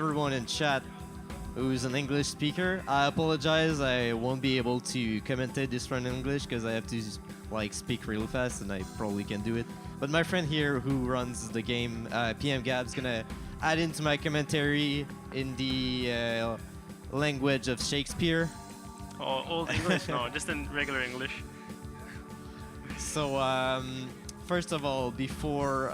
everyone in chat who's an English speaker. I apologize, I won't be able to commentate this run in English because I have to like speak really fast and I probably can do it. But my friend here who runs the game, PmGab, is gonna add into my commentary in the language of Shakespeare. Oh, old English? No, just in regular English. So, first of all, before...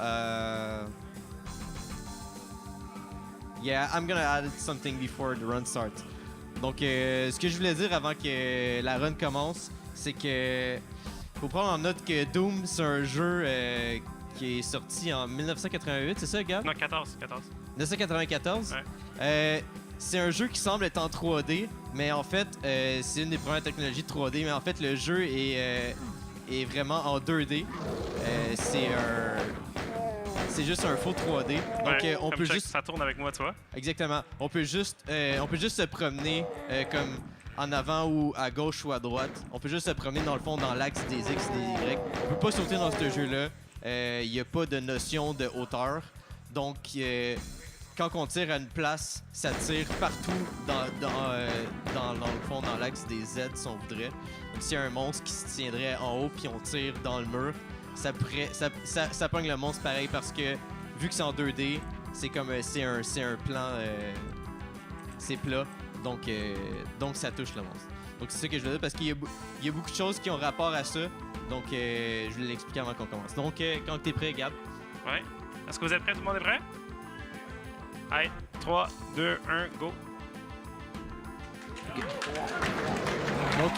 yeah, I'm gonna add something before the run starts. Donc, ce que je voulais dire avant que la run commence, c'est que faut prendre en note que Doom, c'est un jeu qui est sorti en 1988, c'est ça, Gab? Non, 14. 1994? Ouais. C'est un jeu qui semble être en 3D, mais en fait, c'est une des premières technologies de 3D, mais en fait, le jeu est vraiment en 2D. C'est juste un faux 3D. Donc, Ouais, on peut juste... Ça tourne avec moi, tu vois. Exactement. On peut juste se promener comme en avant ou à gauche ou à droite. On peut juste se promener dans le fond dans l'axe des X et des Y. On peut pas sauter dans ce jeu-là. Il n'y a pas de notion de hauteur. Donc, quand on tire à une place, ça tire partout dans le fond, dans l'axe des Z, si on voudrait. Donc, s'il y a un monstre qui se tiendrait en haut puis on tire dans le mur, ça pogne le monstre pareil parce que, vu que c'est en 2D, c'est comme c'est un plan, c'est plat, donc ça touche le monstre. Donc c'est ça que je veux dire parce qu'il y a beaucoup de choses qui ont rapport à ça, donc je vais l'expliquer avant qu'on commence. Donc quand t'es prêt, Gab. Ouais. Est-ce que vous êtes prêts? Tout le monde est prêt? Allez, 3, 2, 1, go! Donc,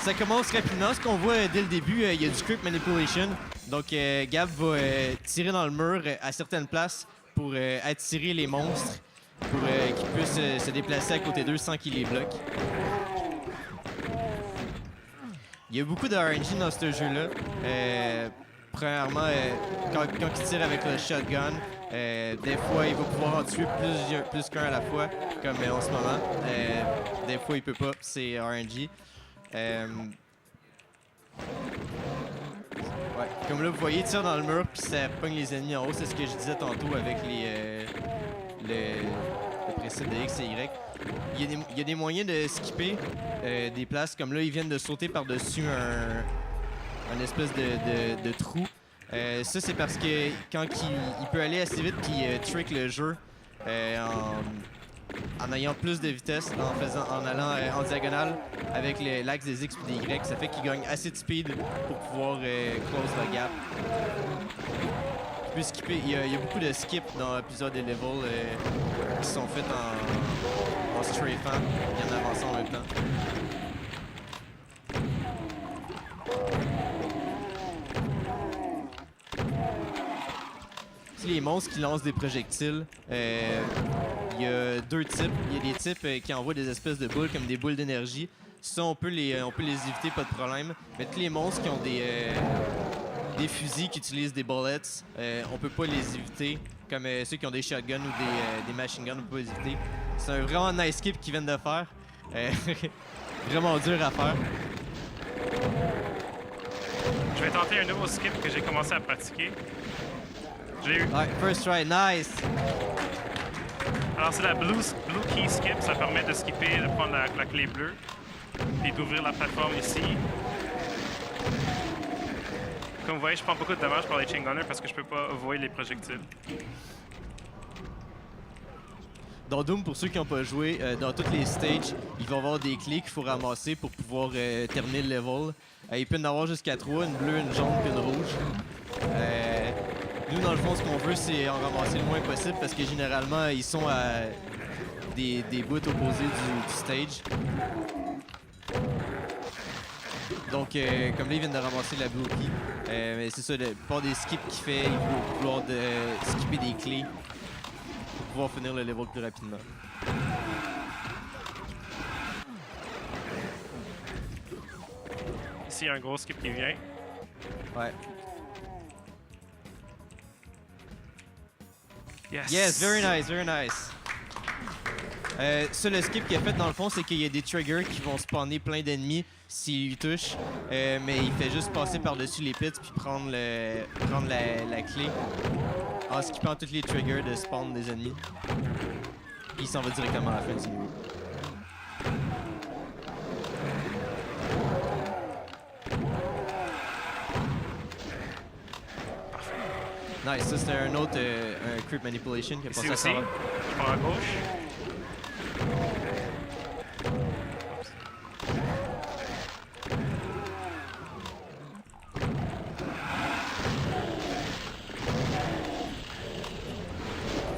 ça commence rapidement. Ce qu'on voit dès le début, il y a du script manipulation. Donc, Gab va tirer dans le mur à certaines places pour attirer les monstres, pour qu'ils puissent se déplacer à côté d'eux sans qu'ils les bloquent. Il y a beaucoup de RNG dans ce jeu-là. Premièrement, quand il tire avec le shotgun, des fois, il va pouvoir en tuer plus qu'un à la fois, comme en ce moment. Des fois, il peut pas, c'est RNG. Ouais. Comme là, vous voyez, il tire dans le mur puis ça pogne les ennemis en haut. C'est ce que je disais tantôt avec le principe de X et Y. Il y a des moyens de skipper des places. Comme là, ils viennent de sauter par-dessus un espèce de trou. Ça, c'est parce que quand il peut aller assez vite puis trick le jeu en ayant plus de vitesse, en allant en diagonale avec l'axe des X et des Y. Ça fait qu'il gagne assez de speed pour pouvoir close le gap. Tu peux skipper. Il y a beaucoup de skips dans plusieurs des levels qui sont faits en strafant et en avançant en même temps. Les monstres qui lancent des projectiles, il y a deux types. Il y a des types qui envoient des espèces de boules comme des boules d'énergie. Ça, on peut les éviter, pas de problème. Mais tous les monstres qui ont des fusils qui utilisent des bullets, on peut pas les éviter. Comme ceux qui ont des shotguns ou des machine guns, on peut pas les éviter. C'est un vraiment nice skip qu'ils viennent de faire. Vraiment dur à faire. Je vais tenter un nouveau skip que j'ai commencé à pratiquer. Je l'ai eu. Ouais, first try, nice! Alors, c'est la blue key skip. Ça permet de skipper, de prendre la clé bleue, puis d'ouvrir la plateforme ici. Comme vous voyez, je prends beaucoup de dommages par les chain gunners parce que je peux pas avoid les projectiles. Dans Doom, pour ceux qui n'ont pas joué, dans toutes les stages, il va y avoir des clés qu'il faut ramasser pour pouvoir terminer le level. Il peut y en avoir jusqu'à 3, une bleue, une jaune et une rouge. Nous, dans le fond, ce qu'on veut, c'est en ramasser le moins possible parce que généralement, ils sont à des bouts opposés du stage. Donc, comme là, ils viennent de ramasser la blue key. Mais c'est ça, pas des skips qu'il fait, il va vouloir skipper des clés pour pouvoir finir le level plus rapidement. Ici, il y a un gros skip qui vient. Ouais. Yes, very nice, very nice. Ça, le skip qu'il a fait dans le fond, c'est qu'il y a des triggers qui vont spawner plein d'ennemis s'il lui touche, mais il fait juste passer par-dessus les pits puis prendre la clé en skippant tous les triggers de spawn des ennemis. Puis il s'en va directement à la fin du niveau. Nice, ça c'était un autre un creep manipulation qui a Ici passé à aussi, travers. je prends à gauche.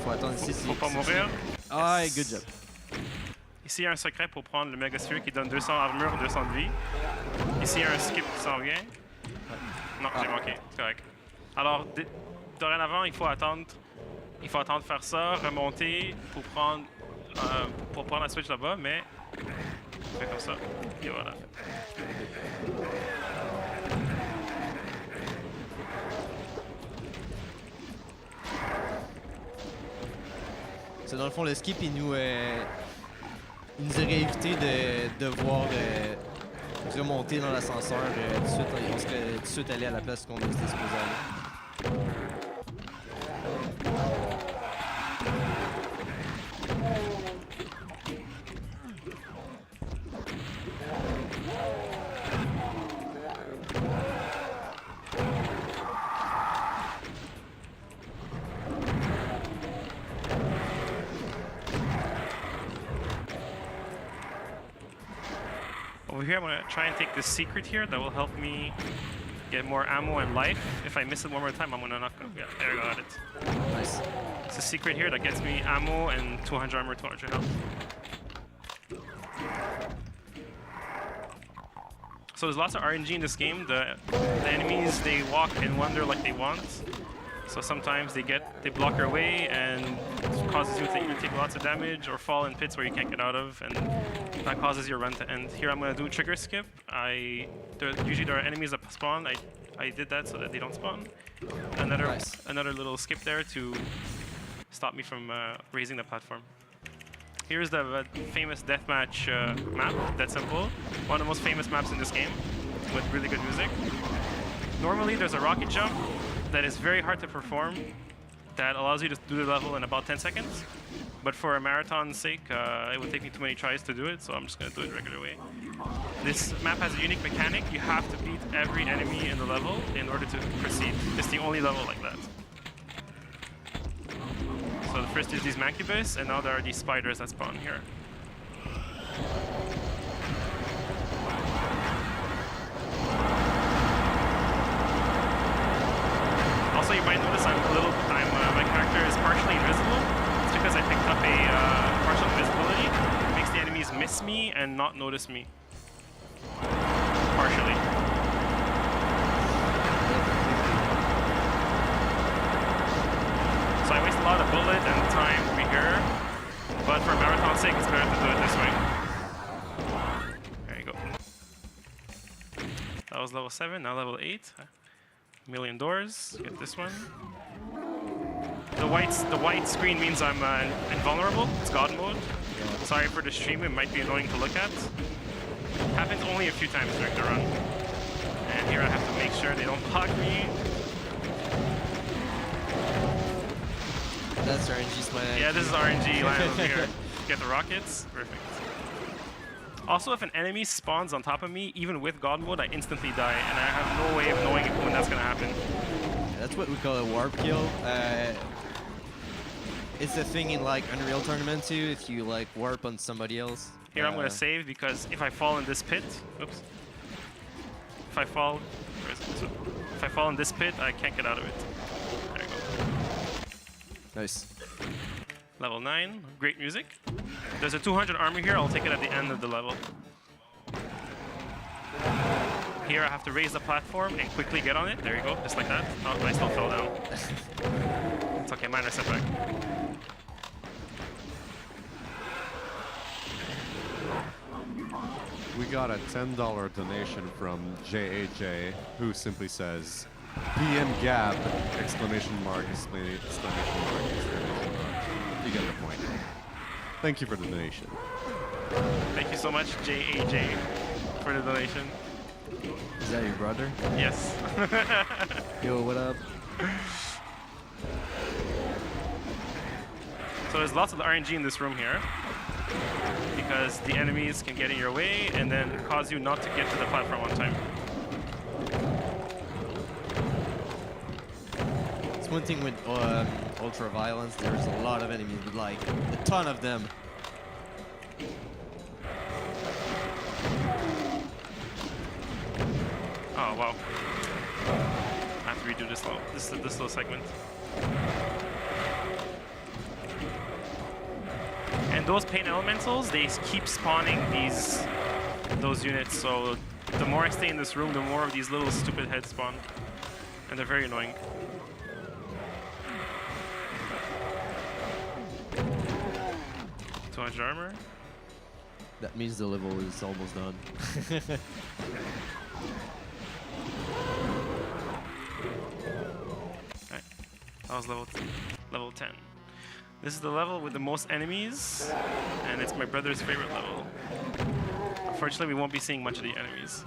Faut attendre ici. Faut pas mourir. Ah, good job. Ici, il y a un secret pour prendre le Mega Sphere qui donne 200 armure, 200 de vie. Ici, il y a un skip qui s'en vient. Non, j'ai manqué, c'est correct. Alors, dorénavant, il faut attendre faire ça, remonter pour prendre la switch là-bas, mais on fait comme ça. Et voilà. C'est dans le fond le skip, il nous aurait évité de devoir remonter dans l'ascenseur tout de suite. On serait tout de suite allé à la place qu'on était supposé aller. Over here, I'm gonna try and take the secret here. That will help me get more ammo and life. If I miss it one more time, I'm gonna knock him. Yeah, there I got it. Nice. It's a secret here that gets me ammo and 200 armor, 200 health. So there's lots of RNG in this game. The enemies, they walk and wander like they want. So sometimes they block your way and it causes you to either take lots of damage or fall in pits where you can't get out of, and that causes your run to end. Here I'm gonna do trigger skip. Usually there are enemies that spawn. I did that so that they don't spawn. Another little skip there to stop me from raising the platform. Here's the famous deathmatch map, Dead Simple. One of the most famous maps in this game, with really good music. Normally there's a rocket jump that is very hard to perform, that allows you to do the level in about 10 seconds. But for a marathon's sake, it would take me too many tries to do it, so I'm just gonna do it the regular way. This map has a unique mechanic. You have to beat every enemy in the level in order to proceed. It's the only level like that. So the first is these Mancubus, and now there are these spiders that spawn here. Also, you might notice my character is partially invisible. It's because I picked up a partial invisibility. It makes the enemies miss me and not notice me. Partially. So I waste a lot of bullet and time over here, but for marathon's sake, it's better to do it this way. There you go. That was level 7, now level 8. Million doors. Get this one. The white screen means I'm invulnerable. It's God mode. Sorry for the stream. It might be annoying to look at. Happens only a few times during the run. And here I have to make sure they don't block me. That's RNG smite. Yeah, this is RNG line over here. Get the rockets. Perfect. Also, if an enemy spawns on top of me, even with God mode, I instantly die, and I have no way of knowing when that's gonna happen. Yeah, that's what we call a warp kill. It's a thing in like Unreal Tournament too, if you like warp on somebody else. Here I'm gonna save because if I fall in this pit, oops. If I fall in this pit, I can't get out of it. There you go. Nice. Level 9, great music. There's a 200 armor here, I'll take it at the end of the level. Here I have to raise the platform and quickly get on it. There you go, just like that. Oh, I still fell down. It's okay, minor setback. We got a $10 donation from JAJ, who simply says, PmGab, exclamation mark, exclamation mark, exclamation mark. You get the point. Thank you for the donation. Thank you so much, JAJ, for the donation. Is that your brother? Yes. Yo, what up? So So there's lots of RNG in this room here, because the enemies can get in your way and then cause you not to get to the platform on time. It's one thing with ultra violence. There's a lot of enemies, like a ton of them. Oh wow! I have to redo this little segment. And those pain elementals, they keep spawning those units. So the more I stay in this room, the more of these little stupid heads spawn, and they're very annoying. Too much armor. That means the level is almost done. Alright, that was level 10. This is the level with the most enemies, and it's my brother's favorite level. Unfortunately, we won't be seeing much of the enemies.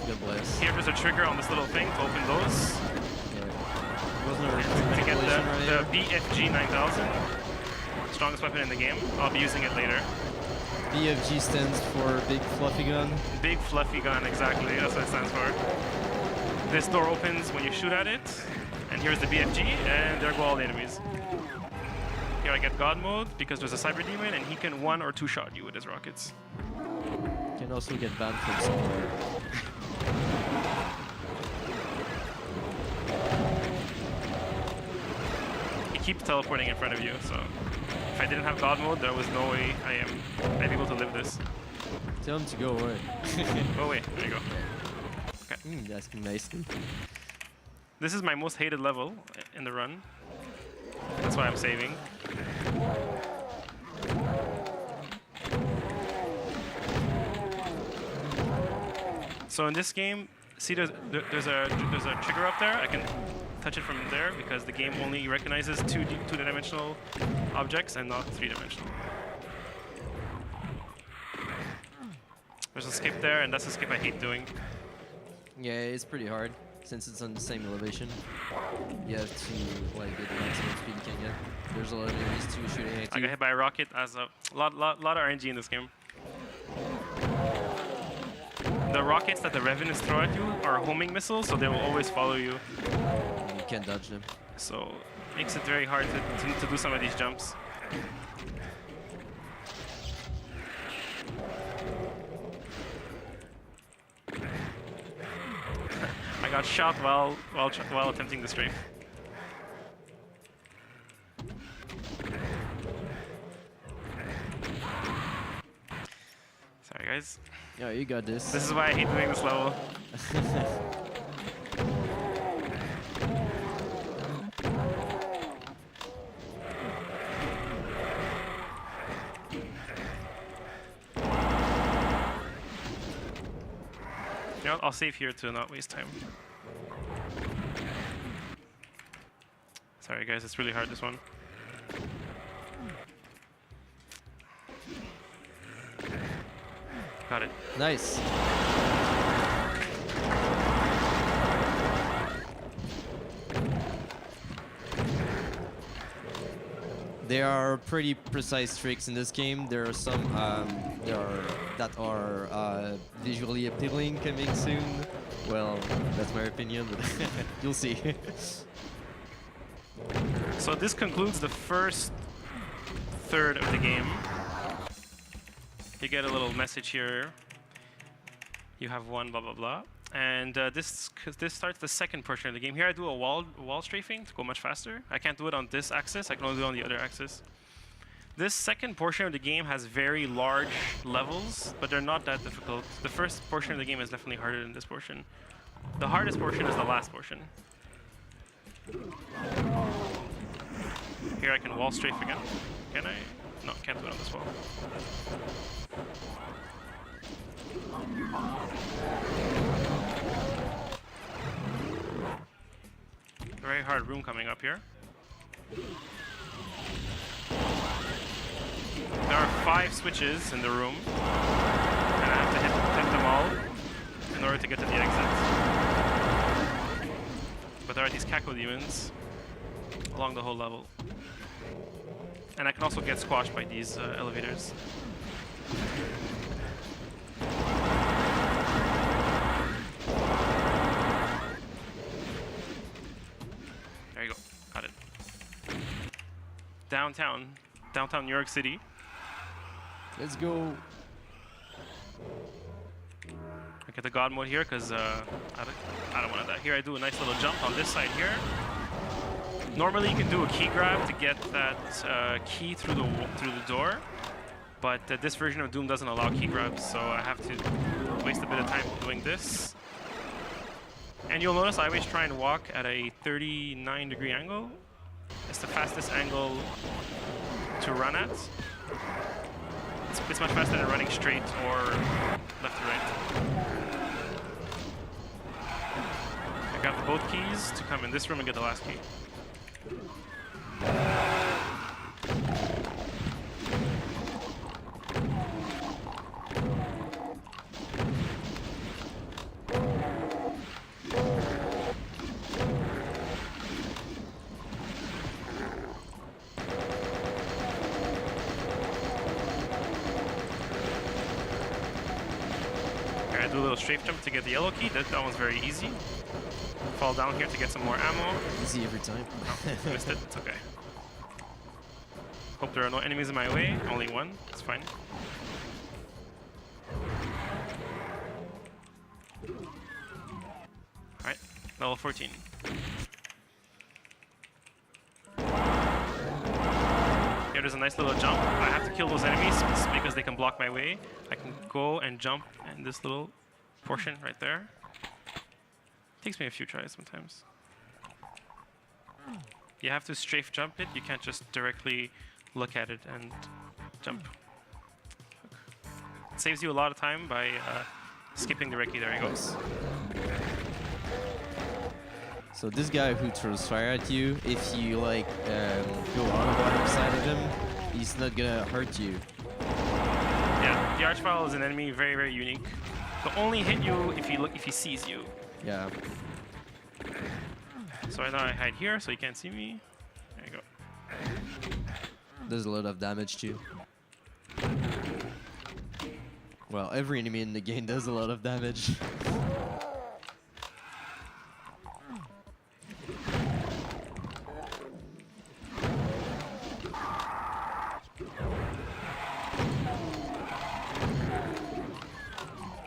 God bless. Here, there's a trigger on this little thing to open those. Wasn't there To get the right BFG 9000, strongest weapon in the game. I'll be using it later. BFG stands for Big Fluffy Gun. Big fluffy gun, exactly. That's what it stands for. This door opens when you shoot at it, and here's the BFG, and there go all the enemies. Here I get God mode because there's a cyber demon, and he can 1 or 2 shot you with his rockets. Can also get banned from somewhere. He keeps teleporting in front of you, so if I didn't have God mode, there was no way I'd be able to live this. Tell him to go away. Go away. There you go. That's nicely. This is my most hated level in the run. That's why I'm saving. So in this game, see there's a trigger up there. I can touch it from there because the game only recognizes two-dimensional objects and not 3-dimensional. There's a skip there, and that's a skip I hate doing. Yeah, it's pretty hard since it's on the same elevation. You have to like get the maximum speed you can get. There's a lot of enemies too shooting at I you. got hit by a rocket as a lot of RNG in this game. The rockets that the Revenants throw at you are homing missiles, so they will always follow you. You can't dodge them. So it makes it very hard to do some of these jumps. I got shot while attempting the strafe. Sorry guys. Yeah, you got this. This is why I hate doing this level. You know what? I'll save here to not waste time. Sorry guys, it's really hard this one. Got it. Nice. There are pretty precise tricks in this game. There are some that are visually appealing coming soon. Well, that's my opinion, but you'll see. So this concludes the first third of the game. You get a little message here. You have won, blah blah blah, and this starts the second portion of the game. Here I do a wall strafing to go much faster. I can't do it on this axis. I can only do it on the other axis. This second portion of the game has very large levels, but they're not that difficult. The first portion of the game is definitely harder than this portion. The hardest portion is the last portion. Here I can wall strafe again. Can I? No, can't do it on this wall. Very hard room coming up here. There are 5 switches in the room, and I have to hit them all in order to get to the exit. But there are these cackle demons along the whole level. And I can also get squashed by these elevators. There you go. Got it. Downtown New York City. Let's go. I get the God mode here because I don't want that. Here I do a nice little jump on this side here. Normally you can do a key grab to get that key through the door, but this version of Doom doesn't allow key grabs, so I have to waste a bit of time doing this. And you'll notice I always try and walk at a 39-degree angle. It's the fastest angle to run at. It's much faster than running straight or left to right. I got both keys to come in this room and get the last key. I do a little strafe jump to get the yellow key. That one's very easy. Fall down here to get some more ammo. Easy every time. Oh, missed it. It's okay. Hope there are no enemies in my way. Only one. It's fine. Alright. Level 14. Here there's a nice little jump. I have to kill those enemies because they can block my way. I can go and jump in this little portion right there. Takes me a few tries sometimes. You have to strafe jump it. You can't just directly look at it and jump. It saves you a lot of time by skipping directly. There you go. So this guy who throws fire at you, if you like go on the bottom side of him, he's not gonna hurt you. Yeah, the Archvile is an enemy very, very unique. He'll only hit you if he sees you. Yeah. So right now I hide here so he can't see me. There you go. Does a lot of damage too. Well, every enemy in the game does a lot of damage.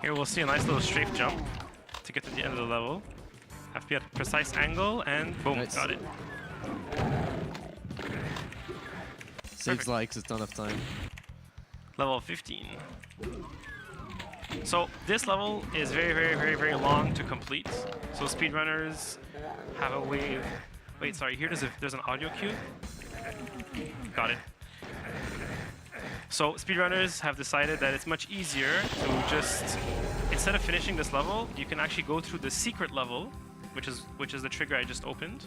Here we'll see a nice little strafe jump to get to the end of the level. Have to be at a precise angle and boom, Nice. got it. Saves likes a ton of time. Level 15. So this level is very, very, very, very long to complete. So speedrunners have a way of... Wait, sorry, here there's an audio cue. Got it. So speedrunners have decided that it's much easier to just, instead of finishing this level, you can actually go through the secret level, which is the trigger I just opened,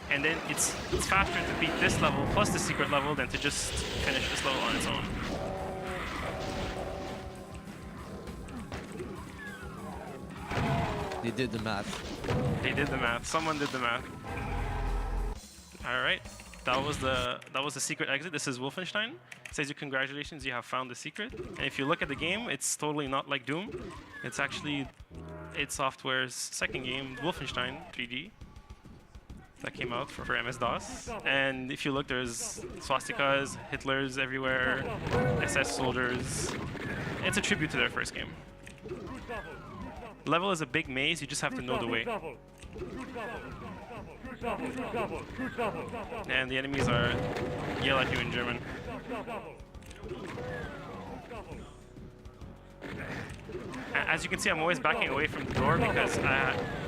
and then it's faster to beat this level plus the secret level than to just finish this level on its own. They did the math. They did the math. Someone did the math. All right, that was the secret exit. This is Wolfenstein. It says you congratulations, you have found the secret. And if you look at the game, it's totally not like Doom. It's actually id Software's second game, Wolfenstein 3D, that came out for MS-DOS. And if you look, there's swastikas, Hitlers everywhere, SS soldiers. It's a tribute to their first game. The level is a big maze, you just have to know the way. And the enemies yell at you in German. As you can see, I'm always backing away from the door because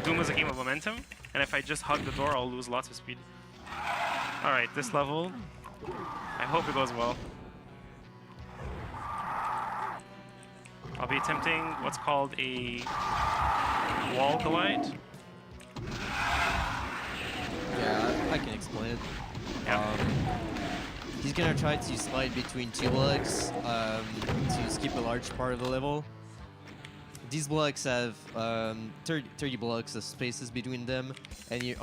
Doom is a game of momentum, and if I just hug the door, I'll lose lots of speed. Alright, this level, I hope it goes well. I'll be attempting what's called a wall glide. Yeah, I can explain it. Yeah. He's gonna try to slide between two legs to skip a large part of the level. these blocks have 30 blocks of spaces between them, and you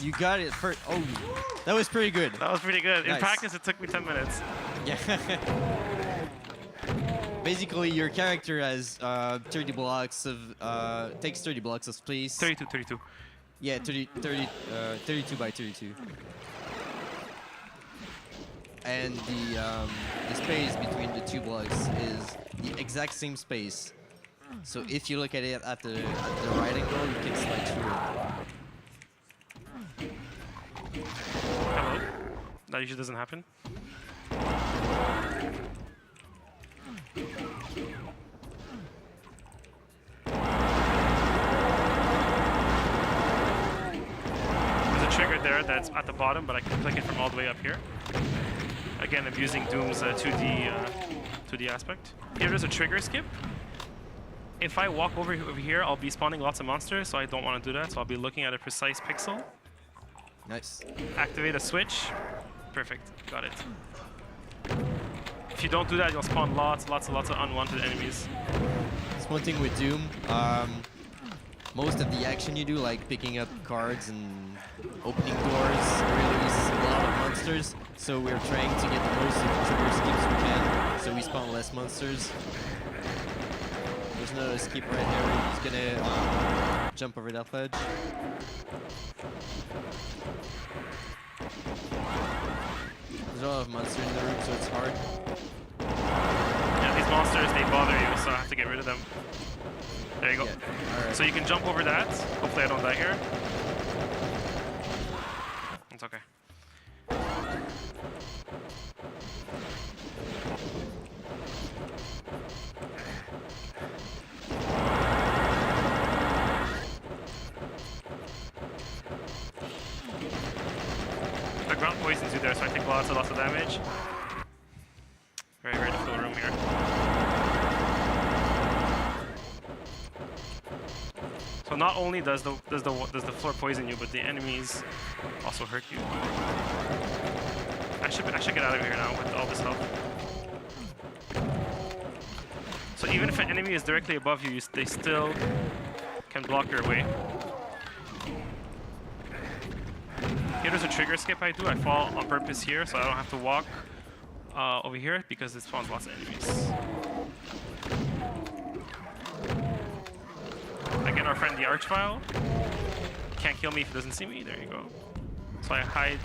you got it first. Oh, that was pretty good. That was pretty good. In Nice. practice, it took me 10 minutes. Yeah. Basically, your character has 30 blocks of takes 30 blocks of space. 32. Yeah, 32 by 32. And the space between the two blocks is the exact same space. So if you look at it at the right angle, you can slide through it. Hello. That usually doesn't happen. There's a trigger there that's at the bottom, but I can click it from all the way up here. Again, I'm using Doom's 2D aspect. Here there's a trigger skip. If I walk over here, I'll be spawning lots of monsters, so I don't want to do that. So I'll be looking at a precise pixel. Nice. Activate a switch. Perfect. Got it. If you don't do that, you'll spawn lots of unwanted enemies. That's one thing with Doom. Most of the action you do, like picking up cards and opening doors, release a lot of monsters. So we're trying to get the most of the trigger skips we can, so we spawn less monsters. There's another skip right there. He's gonna jump over that ledge. There's a lot of monsters in the room, so it's hard. Yeah, these monsters, they bother you, so I have to get rid of them. There you go. Yeah, all right. So you can jump over that. Hopefully I don't die here. It's okay. The ground poisons you there, so I take lots of damage. Very difficult room here. So not only does the floor poison you, but the enemies also hurt you. I should get out of here now with all this health. So even if an enemy is directly above you, they still can block your way. Here there's a trigger skip I do. I fall on purpose here, so I don't have to walk over here because it spawns lots of enemies. Again, our friend the Archvile can't kill me if he doesn't see me. There you go. So I hide.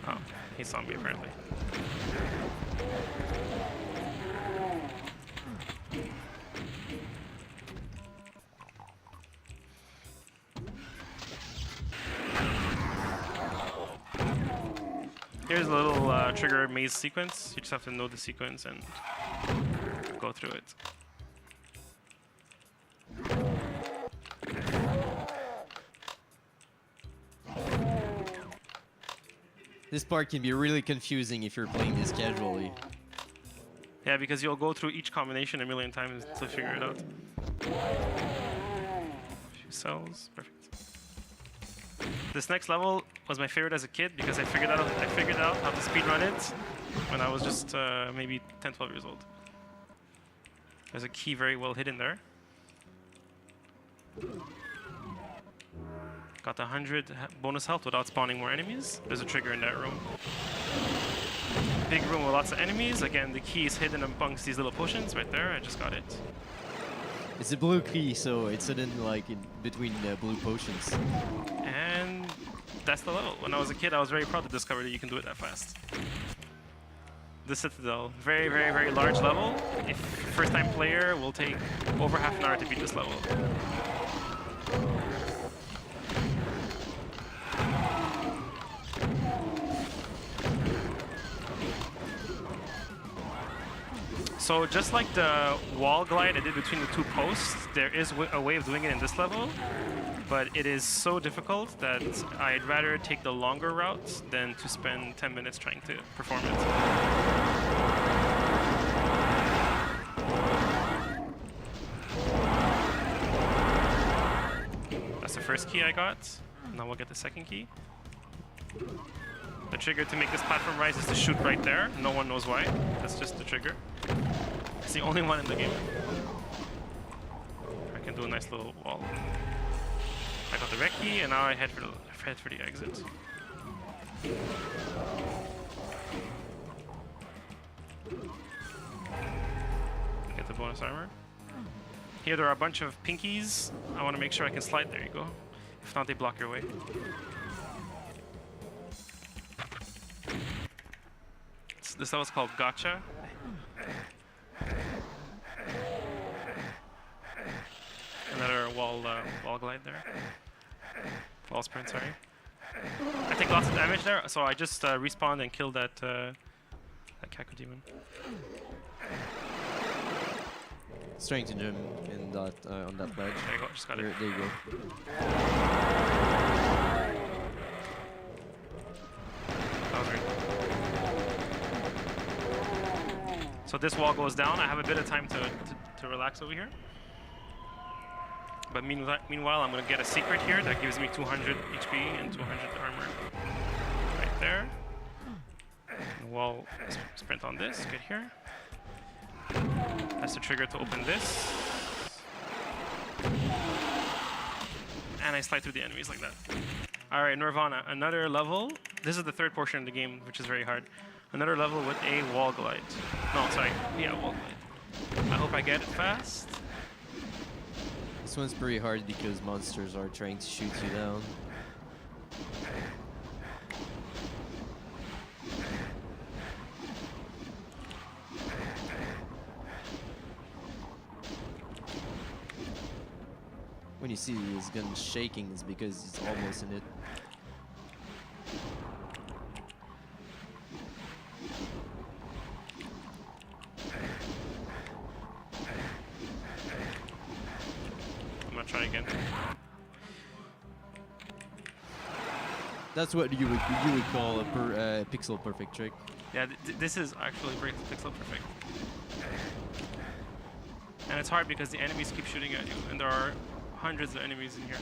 Oh, he saw me apparently. Here's a little trigger maze sequence. You just have to know the sequence and go through it. This part can be really confusing if you're playing this casually. Yeah, because you'll go through each combination a million times to figure it out. A few cells, perfect. This next level was my favorite as a kid because I figured out how to speedrun it when I was just maybe 10, 12 years old. There's a key very well hidden there. Got 100 bonus health without spawning more enemies. There's a trigger in that room. Big room with lots of enemies. Again, the key is hidden amongst these little potions right there. I just got it. It's a blue key, so it's hidden like in between blue potions. And that's the level. When I was a kid, I was very proud to discover that you can do it that fast. The Citadel, very large level. If first-time player will take over half an hour to beat this level. So just like the wall glide I did between the two posts, there is a way of doing it in this level, but it is so difficult that I'd rather take the longer route than to spend 10 minutes trying to perform it. That's the first key I got. Now we'll get the second key. The trigger to make this platform rise is to shoot right there. No one knows why. That's just the trigger. It's the only one in the game. do a nice little wall. I got the recce, and now I head for the exit. Get the bonus armor. Here there are a bunch of pinkies. I want to make sure I can slide. There you go. If not, they block your way. This level's called Gotcha. Another wall glide there. Wall sprint, sorry. I take lots of damage there, so I just respawned and killed that Kaku demon. Strength in him in that on that ledge. There you go, just got it. There you go. That was great. So this wall goes down. I have a bit of time to relax over here. But meanwhile, I'm going to get a secret here that gives me 200 HP and 200 armor. Right there. And wall sprint on this. Get here. That's the trigger to open this. And I slide through the enemies like that. Alright, Nirvana. Another level. This is the third portion of the game, which is very hard. Another level with a wall glide. No, sorry. Yeah, wall glide. I hope I get it fast. This one's pretty hard because monsters are trying to shoot you down. When you see his gun shaking, it's because he's almost in it. Try again. That's what you would call a pixel perfect trick. Yeah, this is actually pixel perfect. And it's hard because the enemies keep shooting at you, and there are hundreds of enemies in here.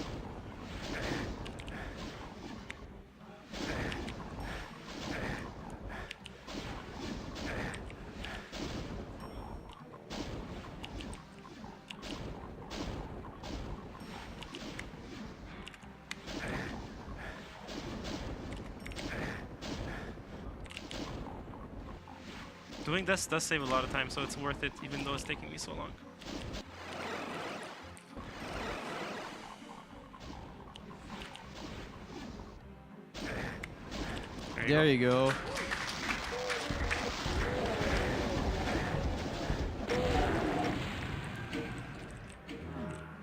Doing this does save a lot of time, so it's worth it, even though it's taking me so long. There you go.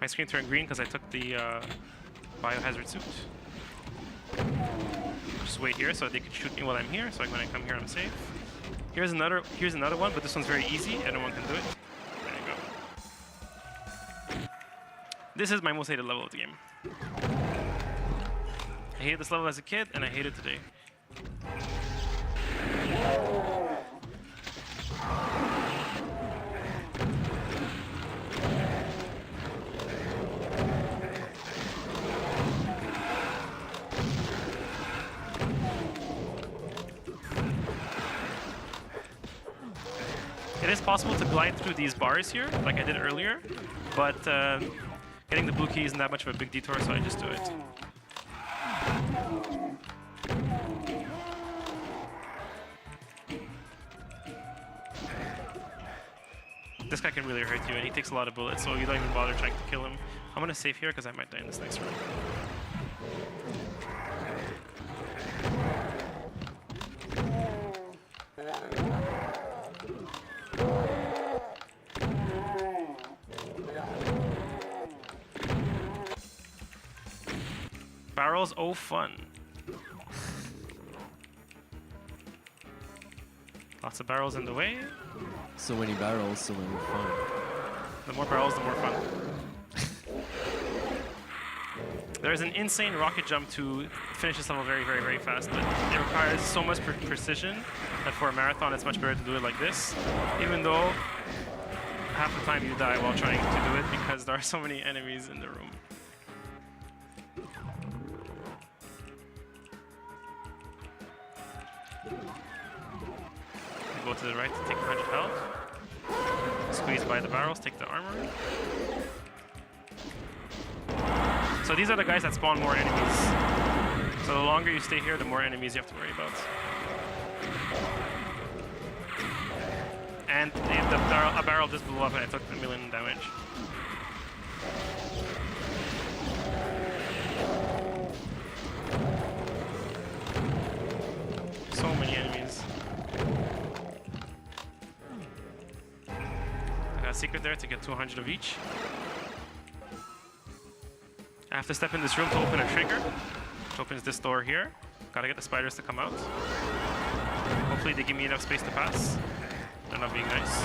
My screen turned green because I took the biohazard suit. Just wait here so they can shoot me while I'm here, so when I come here I'm safe. Here's another one, but this one's very easy. Anyone can do it. There you go. This is my most hated level of the game. I hated this level as a kid, and I hate it today. It is possible to glide through these bars here, like I did earlier, but getting the blue key isn't that much of a big detour, so I just do it. This guy can really hurt you, and he takes a lot of bullets, so you don't even bother trying to kill him. I'm gonna save here because I might die in this next round. Barrels, oh fun. Lots of barrels in the way. So many barrels, so many fun. The more barrels, the more fun. There's an insane rocket jump to finish this level very, very, very fast, but it requires so much precision that for a marathon it's much better to do it like this, even though half the time you die while trying to do it because there are so many enemies in the room. Go to the right to take 100 health. Squeeze by the barrels, take the armor. So these are the guys that spawn more enemies. So the longer you stay here, the more enemies you have to worry about. And a barrel just blew up and I took 1 million damage. So many enemies. I got a secret there to get 200 of each. I have to step in this room to open a trigger, which opens this door here. Gotta get the spiders to come out. Hopefully they give me enough space to pass. They're not being nice.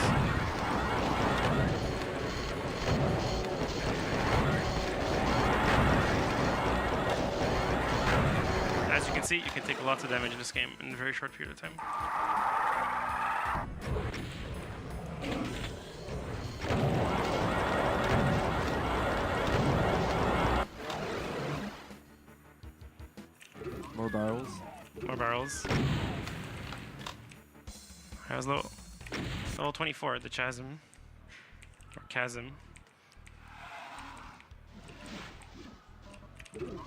As you can see, you can take lots of damage in this game in a very short period of time. More barrels. More barrels. I was level 24, the chasm. Or chasm.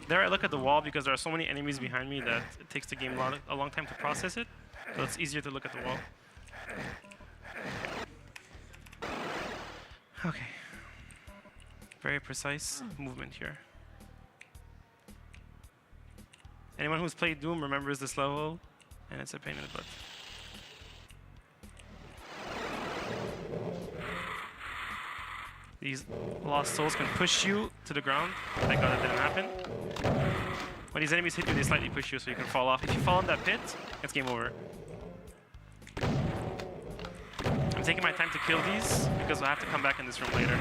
There I look at the wall because there are so many enemies behind me that it takes the game a long time to process it. So it's easier to look at the wall. Okay. Very precise movement here. Anyone who's played Doom remembers this level, and it's a pain in the butt. These lost souls can push you to the ground. Thank God that didn't happen. When these enemies hit you, they slightly push you so you can fall off. If you fall in that pit, it's game over. I'm taking my time to kill these because I'll have to come back in this room later.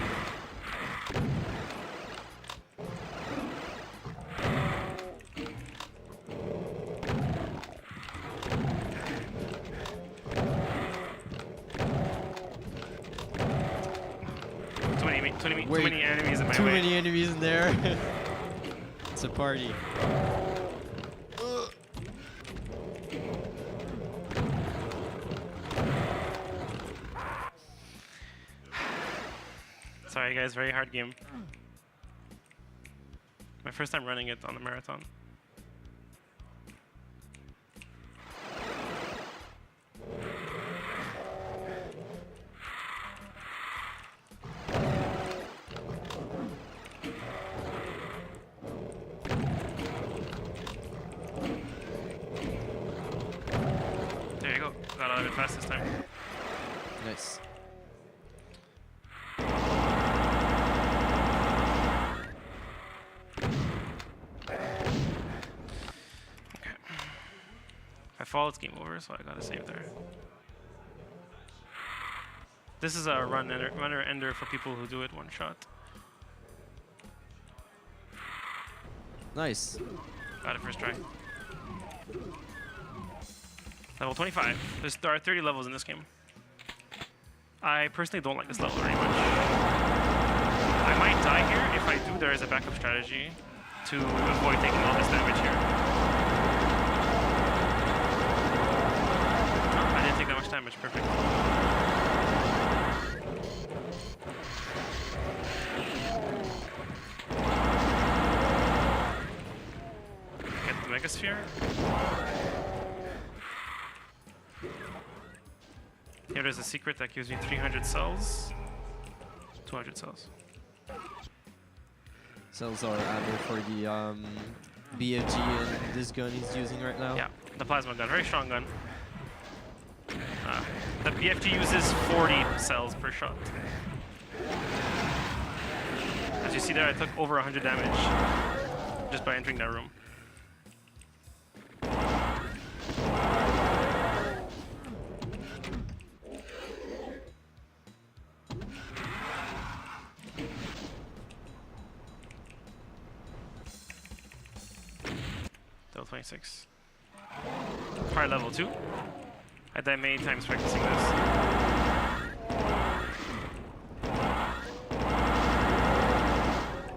Too many enemies in my way. Too many enemies in there. It's a party. Sorry guys, very hard game. My first time running it on the marathon. There you go. Got out of it fast this time. Nice. If I fall, it's game over, so I gotta save there. This is a runner ender for people who do it one shot. Nice. Got it first try. Level 25. There are 30 levels in this game. I personally don't like this level very much. I might die here. If I do, there is a backup strategy to avoid taking all this damage here. Oh, I didn't take that much damage. Perfect. Get the Megasphere. Here there's a secret that gives me 300 cells. 200 cells. Cells are added for the BFG and this gun he's using right now. Yeah, the plasma gun, very strong gun. The BFG uses 40 cells per shot. As you see there, I took over 100 damage just by entering that room. Level 26. Hard level 2. I died many times practicing this.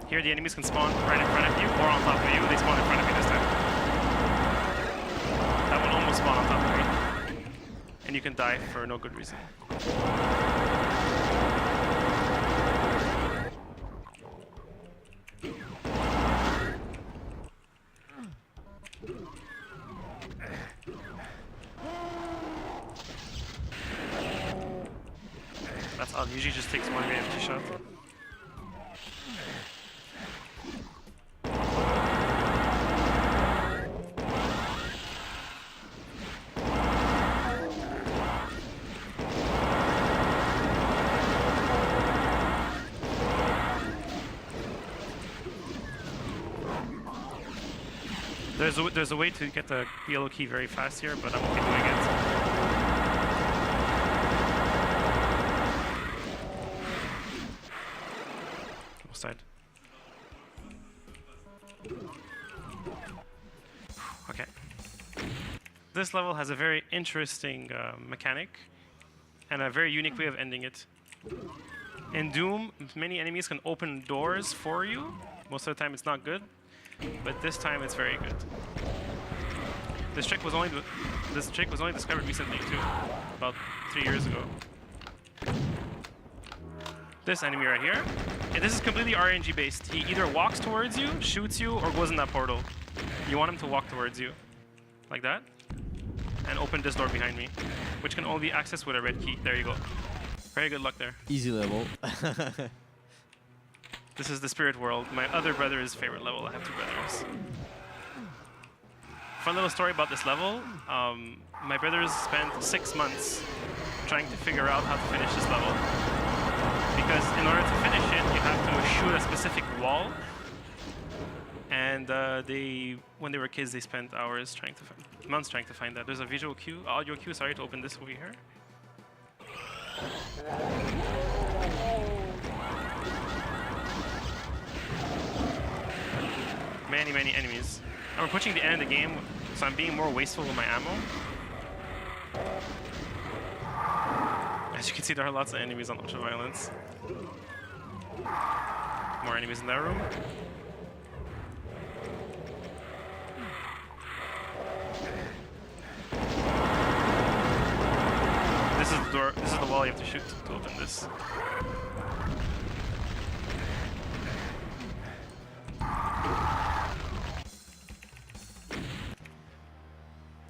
Here the enemies can spawn right in front of you or on top of you. They spawn in front of me this time. That one almost spawned on top of me. And you can die for no good reason. Oh, usually just takes one AFK shot. There's a way to get the yellow key very fast here, but I'm okay doing it. Almost died. Okay. This level has a very interesting mechanic and a very unique way of ending it. In Doom, many enemies can open doors for you. Most of the time it's not good, but this time it's very good. This trick was only discovered recently too, about 3 years ago. This enemy right here, and this is completely RNG based. He either walks towards you, shoots you, or goes in that portal. You want him to walk towards you, like that, and open this door behind me, which can only be accessed with a red key. There you go. Very good luck there. Easy level. This is the spirit world. My other brother's favorite level. I have 2 brothers. Fun little story about this level. My brothers spent 6 months trying to figure out how to finish this level. Because in order to finish it, you have to shoot a specific wall. And when they were kids, they spent hours months trying to find that. There's a visual cue, audio cue, sorry, to open this over here. Many enemies. And we're pushing the end of the game, so I'm being more wasteful with my ammo. As you can see, there are lots of enemies on Ultraviolence. More enemies in that room. This is the door. This is the wall you have to shoot to open this.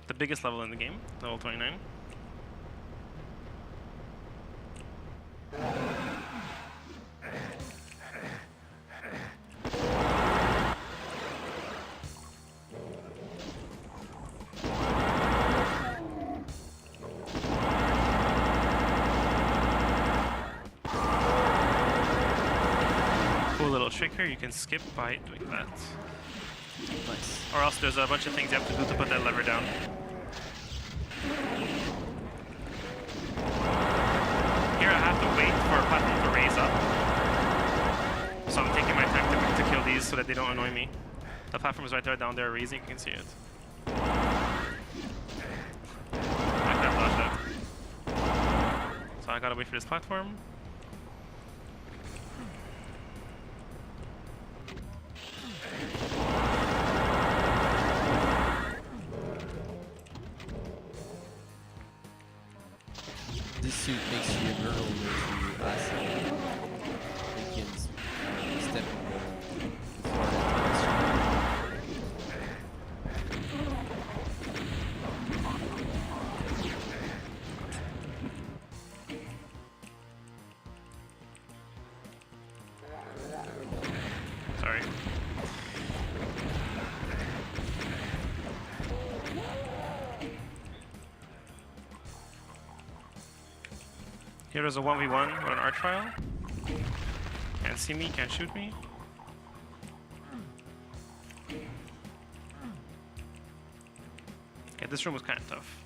The biggest level in the game, level 29. Cool little trick here, you can skip by doing that. Nice. Or else there's a bunch of things you have to do to put that lever down. Here I have to wait for a platform to raise up. So I'm taking my time to kill these so that they don't annoy me. The platform is right there down there raising, you can see it. Like that flash it. So I gotta wait for this platform. This suit makes you invulnerable to acid. It can step Sorry. Here is a 1v1 with an art trial. Can't see me, can't shoot me. Okay, this room was kind of tough.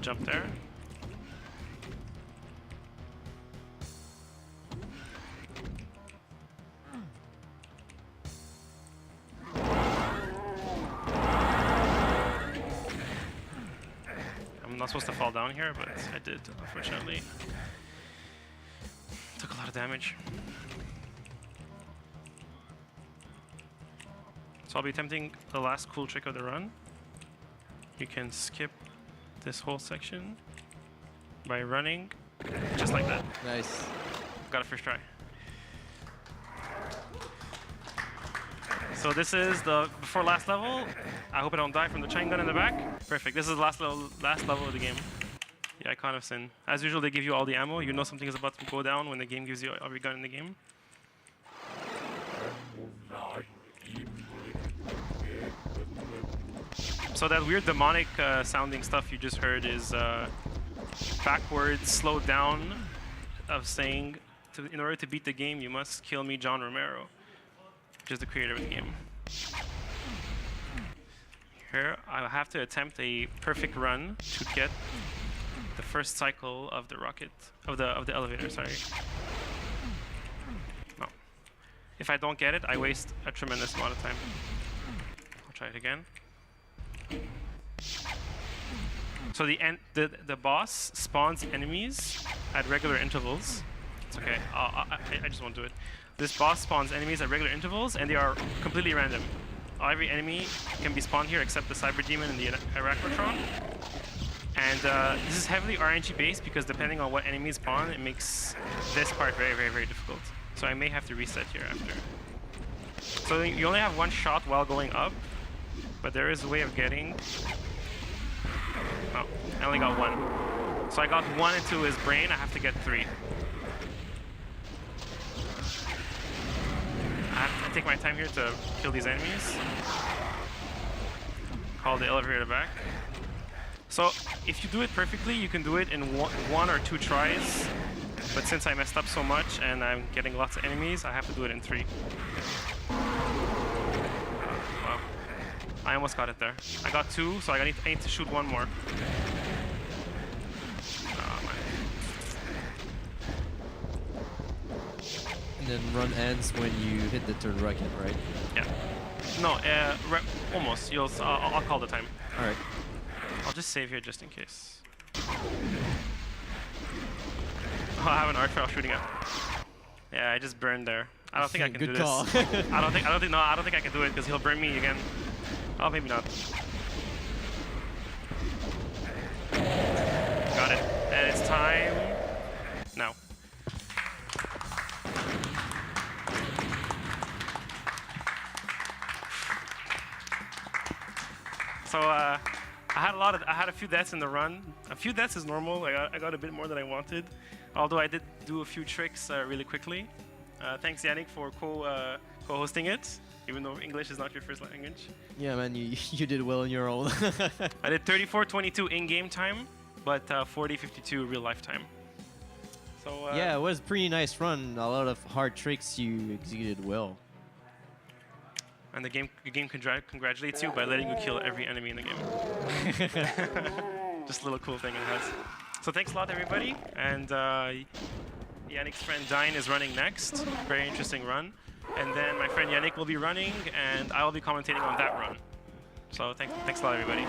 Jump there. I'm not supposed to fall down here, but I did, unfortunately. Took a lot of damage. So I'll be attempting the last cool trick of the run. you can skip this whole section by running just like that. Nice. Got it first try. So this is the before last level. I hope I don't die from the chain gun in the back. Perfect. This is the last level of the game. The Icon of Sin. As usual, they give you all the ammo. You know something is about to go down when the game gives you every gun in the game. So that weird demonic sounding stuff you just heard is backwards, slowed down, of saying, in order to beat the game, you must kill me, John Romero, which is the creator of the game. Here, I have to attempt a perfect run to get the first cycle of the rocket, of the elevator. Sorry. No. If I don't get it, I waste a tremendous amount of time. I'll try it again. So the boss spawns enemies at regular intervals. It's okay. I just won't do it. This boss spawns enemies at regular intervals, and they are completely random. Every enemy can be spawned here except the Cyber Demon and the Arachnotron. And this is heavily RNG based because depending on what enemies spawn, it makes this part very, very, very difficult. So I may have to reset here after. So you only have one shot while going up, but there is a way of getting... Oh, I only got one. So I got one into his brain, I have to get three. I have to take my time here to kill these enemies. Call the elevator back. So if you do it perfectly, you can do it in one or two tries. But since I messed up so much and I'm getting lots of enemies, I have to do it in 3. Wow. I almost got it there. I got 2, so I need to shoot 1 more. Oh, man. And then run ends when you hit the third rocket, right? Yeah. No, almost. I'll call the time. All right. I'll just save here just in case. Oh, I have an arc trail shooting at. Yeah, I just burned there. I don't think I can do call. this. I don't think I can do it because he'll burn me again. Oh, maybe not. Got it. And it's time now. So I had a few deaths in the run. A few deaths is normal. I got a bit more than I wanted, although I did do a few tricks really quickly. Thanks Yannick for co-hosting it, even though English is not your first language. Yeah, man, you did well on your own. I did 34:22 in-game time, but 40:52 real life time. So yeah, it was a pretty nice run. A lot of hard tricks you executed well. And the game congratulates you by letting you kill every enemy in the game. Just a little cool thing it has. So thanks a lot, everybody. And Yannick's friend Dine is running next. Very interesting run. And then my friend Yannick will be running, and I will be commentating on that run. So thanks a lot, everybody.